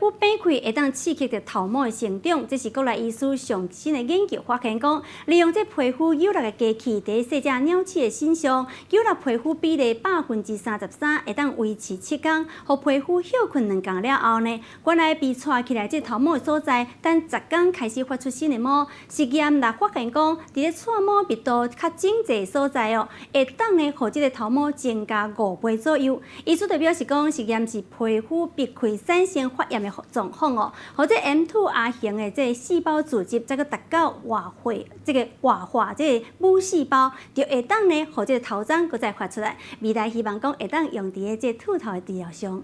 虎变开会当刺激着头毛的成长，这是国内医师上新的研究发现讲，利用这皮肤有力的机器，在细只鸟鼠的身上，有力皮肤比例33%，会当维持7天，互皮肤休困2天了后呢，原来被带起来这头毛的所在，等10天开始发出新的毛。实验来发现讲，伫咧带毛密度较整齐的所在哦，会当呢，互这个头毛增加5倍左右。医师就表示讲，实验是皮肤避开产生发炎的状况哦，或者 M2R 型的这个细胞组织，再个达到活化这个母细胞，就会当呢，或者头长搁再发出来。未来希望讲会当用伫这秃头的治疗上。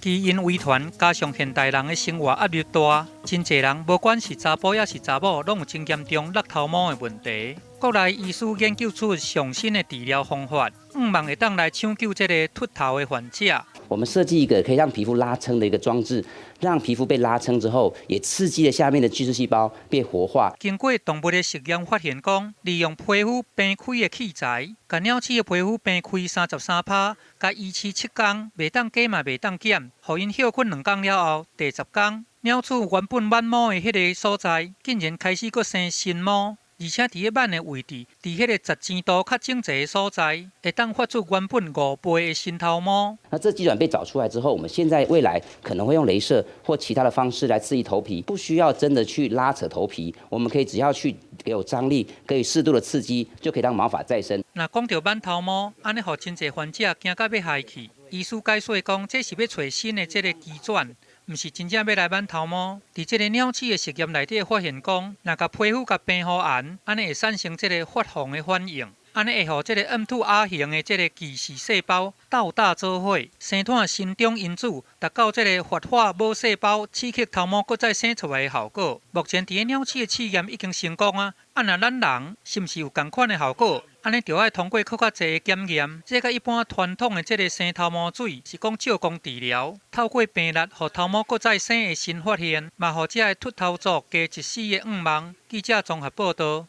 基因遗传加上现代人的生活压力大，真侪人无管是查甫也是查某，拢有真严重落头毛的问题。国内医师研究出上新的治疗方法，望会当来抢救这个秃头的患者。我们设计一个可以让皮肤拉撑的一个装置，让皮肤被拉撑之后，也刺激了下面的巨噬细胞被活化。经过动物的实验发现，讲利用皮肤变开的器材，把鸟鼠的皮肤变开33%，甲维持7天，袂当加嘛袂当减，互因休困2天了后，第10天，鸟鼠原本挽毛的迄个所在，竟然开始佫生新毛。而且伫咧挽的位置，伫迄个10前度较整齐的所在，会当发出原本5倍的新头毛。那这基转被找出来之后，我们现在未来可能会用雷射或其他的方式来刺激头皮，不需要真的去拉扯头皮，我们可以只要去给有张力，可以适度的刺激，就可以让毛发再生。若讲到挽头毛，安尼互真侪患者惊到要害去。医师解说讲，这是要找新的这个基转。毋是真正要来挽头毛，伫这个鸟鼠的实验内底发现讲，若甲皮肤甲平好按，安尼会产生这个发红的反应，安尼会互这个 M2R 型的这个巨噬细胞斗大做伙，生产新种因子，达到这个活化母细胞刺激头毛，搁再生出来的效果。目前伫个鸟鼠的试验已经成功啊，若咱人是毋是有同款的效果？安尼就要通过更较侪的检验，这甲一般传统的这个生头毛水是讲照光治疗，透过病力，互头毛搁再生的新发现，嘛，互这个秃头族加一丝的愿望。记者综合报道。